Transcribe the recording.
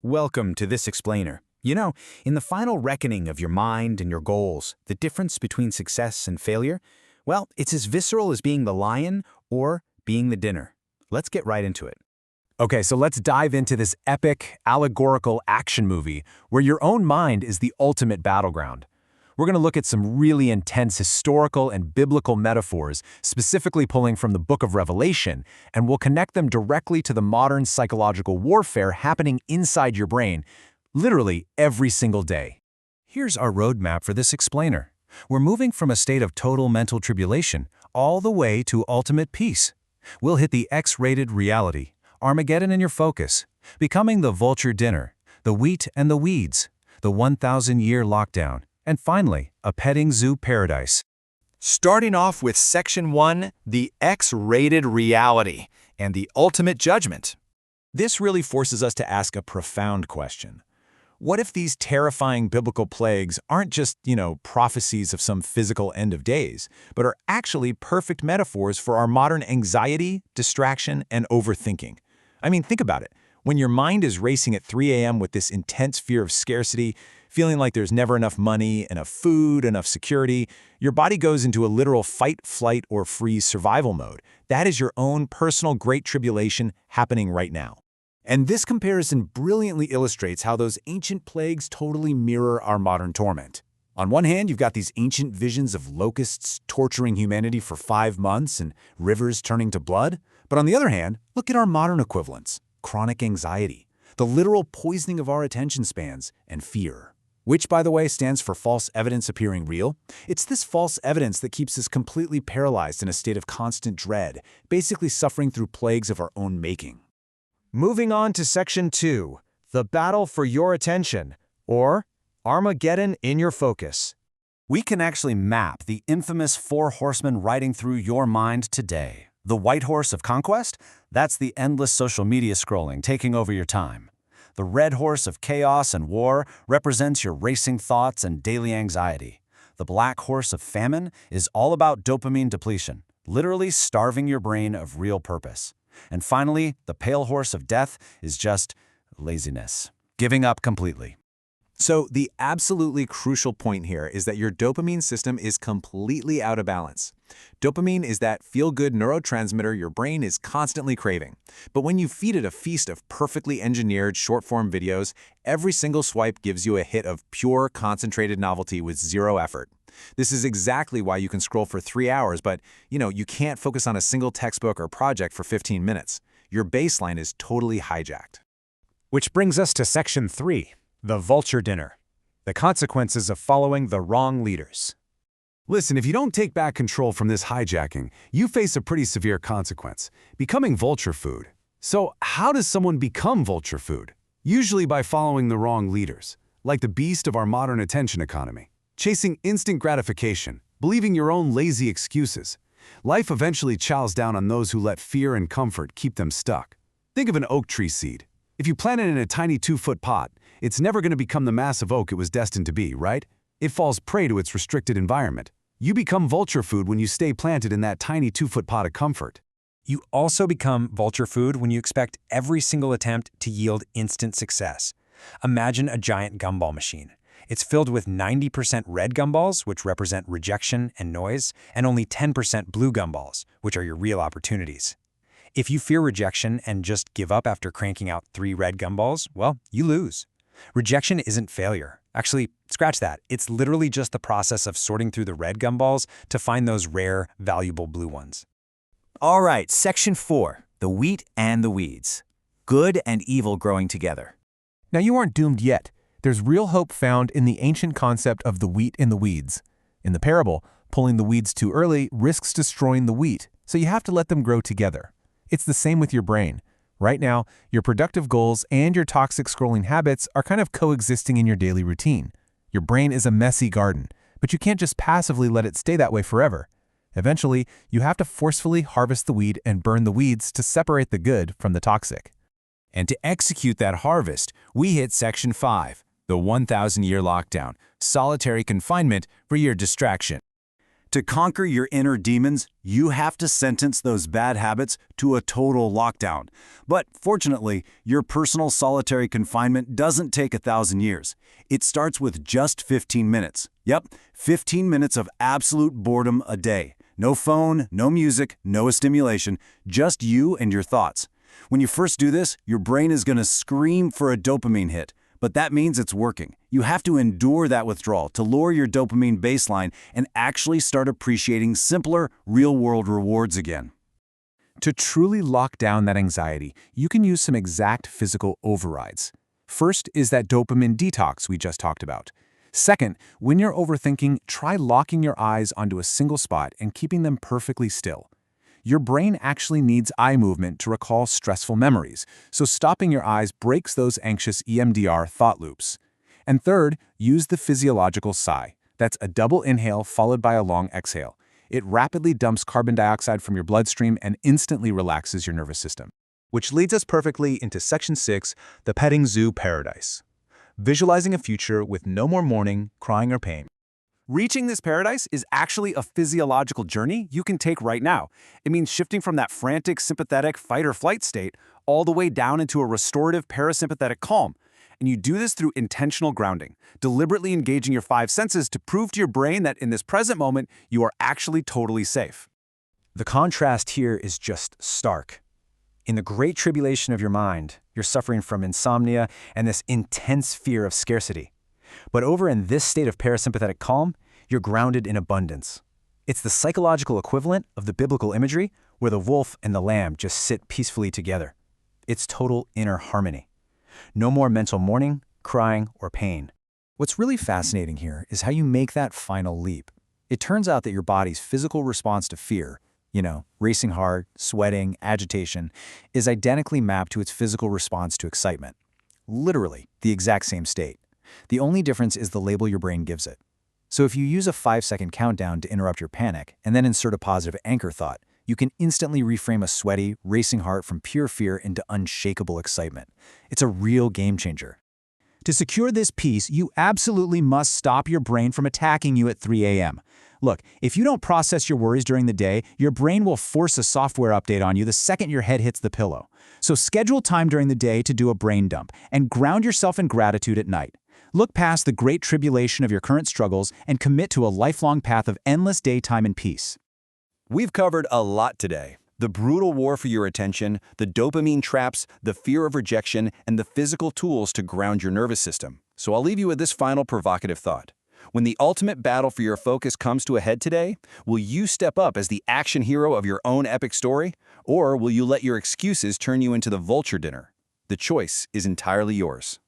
Welcome to this explainer. In the final reckoning of your mind and your goals, the difference between success and failure, well, it's as visceral as being the lion or being the dinner. Let's get right into it. Okay, so let's dive into this epic, allegorical action movie where your own mind is the ultimate battleground. We're going to look at some really intense historical and biblical metaphors, specifically pulling from the Book of Revelation, and we'll connect them directly to the modern psychological warfare happening inside your brain, literally every single day. Here's our roadmap for this explainer. We're moving from a state of total mental tribulation all the way to ultimate peace. We'll hit the X-rated reality, Armageddon in your focus, becoming the Vulture dinner, the wheat and the weeds, the 1,000-year lockdown, and finally, a petting zoo paradise. Starting off with Section 1, the X-rated reality, and the ultimate judgment. This really forces us to ask a profound question. What if these terrifying biblical plagues aren't just, prophecies of some physical end of days, but are actually perfect metaphors for our modern anxiety, distraction, and overthinking? I mean, think about it. When your mind is racing at 3 a.m. with this intense fear of scarcity, feeling like there's never enough money, enough food, enough security, your body goes into a literal fight, flight, or freeze survival mode. That is your own personal great tribulation happening right now. And this comparison brilliantly illustrates how those ancient plagues totally mirror our modern torment. On one hand, you've got these ancient visions of locusts torturing humanity for 5 months and rivers turning to blood. But on the other hand, look at our modern equivalents: chronic anxiety, the literal poisoning of our attention spans, and fear. Which, by the way, stands for false evidence appearing real. It's this false evidence that keeps us completely paralyzed in a state of constant dread, basically suffering through plagues of our own making. Moving on to Section 2, the battle for your attention, or Armageddon in your focus. We can actually map the infamous 4 horsemen riding through your mind today. The white horse of conquest? That's the endless social media scrolling taking over your time. The red horse of chaos and war represents your racing thoughts and daily anxiety. The black horse of famine is all about dopamine depletion, literally starving your brain of real purpose. And finally, the pale horse of death is just laziness, giving up completely. So the absolutely crucial point here is that your dopamine system is completely out of balance. Dopamine is that feel-good neurotransmitter your brain is constantly craving. But when you feed it a feast of perfectly engineered short-form videos, every single swipe gives you a hit of pure, concentrated novelty with zero effort. This is exactly why you can scroll for 3 hours, but you can't focus on a single textbook or project for 15 minutes. Your baseline is totally hijacked. Which brings us to Section 3. The Vulture dinner. The consequences of following the wrong leaders. Listen, if you don't take back control from this hijacking, you face a pretty severe consequence: becoming vulture food. So how does someone become vulture food? Usually by following the wrong leaders, like the beast of our modern attention economy. Chasing instant gratification, believing your own lazy excuses. Life eventually chows down on those who let fear and comfort keep them stuck. Think of an oak tree seed. If you plant it in a tiny 2-foot pot, it's never going to become the massive oak it was destined to be, right? It falls prey to its restricted environment. You become vulture food when you stay planted in that tiny 2-foot pot of comfort. You also become vulture food when you expect every single attempt to yield instant success. Imagine a giant gumball machine. It's filled with 90% red gumballs, which represent rejection and noise, and only 10% blue gumballs, which are your real opportunities. If you fear rejection and just give up after cranking out 3 red gumballs, well, you lose. Rejection isn't failure. Actually, scratch that. It's literally just the process of sorting through the red gumballs to find those rare, valuable blue ones. All right, Section 4, the wheat and the weeds. Good and evil growing together. Now you aren't doomed yet. There's real hope found in the ancient concept of the wheat and the weeds. In the parable, pulling the weeds too early risks destroying the wheat, so you have to let them grow together. It's the same with your brain. Right now, your productive goals and your toxic scrolling habits are kind of coexisting in your daily routine. Your brain is a messy garden, but you can't just passively let it stay that way forever. Eventually, you have to forcefully harvest the weed and burn the weeds to separate the good from the toxic. And to execute that harvest, we hit Section 5, the 1,000-year lockdown, solitary confinement for your distraction. To conquer your inner demons, you have to sentence those bad habits to a total lockdown. But fortunately, your personal solitary confinement doesn't take 1,000 years. It starts with just 15 minutes. Yep, 15 minutes of absolute boredom a day. No phone, no music, no stimulation, just you and your thoughts. When you first do this, your brain is going to scream for a dopamine hit. But that means it's working. You have to endure that withdrawal to lower your dopamine baseline and actually start appreciating simpler, real-world rewards again. To truly lock down that anxiety, you can use some exact physical overrides. First is that dopamine detox we just talked about. Second, when you're overthinking, try locking your eyes onto a single spot and keeping them perfectly still. Your brain actually needs eye movement to recall stressful memories, so stopping your eyes breaks those anxious EMDR thought loops. And third, use the physiological sigh. That's a double inhale followed by a long exhale. It rapidly dumps carbon dioxide from your bloodstream and instantly relaxes your nervous system. Which leads us perfectly into Section 6, the petting zoo paradise. Visualizing a future with no more mourning, crying, or pain. Reaching this paradise is actually a physiological journey you can take right now. It means shifting from that frantic, sympathetic fight-or-flight state all the way down into a restorative parasympathetic calm. And you do this through intentional grounding, deliberately engaging your 5 senses to prove to your brain that in this present moment, you are actually totally safe. The contrast here is just stark. In the great tribulation of your mind, you're suffering from insomnia and this intense fear of scarcity. But over in this state of parasympathetic calm, you're grounded in abundance. It's the psychological equivalent of the biblical imagery where the wolf and the lamb just sit peacefully together. It's total inner harmony. No more mental mourning, crying, or pain. What's really fascinating here is how you make that final leap. It turns out that your body's physical response to fear, racing heart, sweating, agitation, is identically mapped to its physical response to excitement. Literally, the exact same state. The only difference is the label your brain gives it. So if you use a 5-second countdown to interrupt your panic and then insert a positive anchor thought, you can instantly reframe a sweaty, racing heart from pure fear into unshakable excitement. It's a real game changer. To secure this peace, you absolutely must stop your brain from attacking you at 3 a.m. Look, if you don't process your worries during the day, your brain will force a software update on you the second your head hits the pillow. So schedule time during the day to do a brain dump and ground yourself in gratitude at night. Look past the great tribulation of your current struggles and commit to a lifelong path of endless daytime and peace. We've covered a lot today. The brutal war for your attention, the dopamine traps, the fear of rejection, and the physical tools to ground your nervous system. So I'll leave you with this final provocative thought. When the ultimate battle for your focus comes to a head today, will you step up as the action hero of your own epic story? Or will you let your excuses turn you into the vulture dinner? The choice is entirely yours.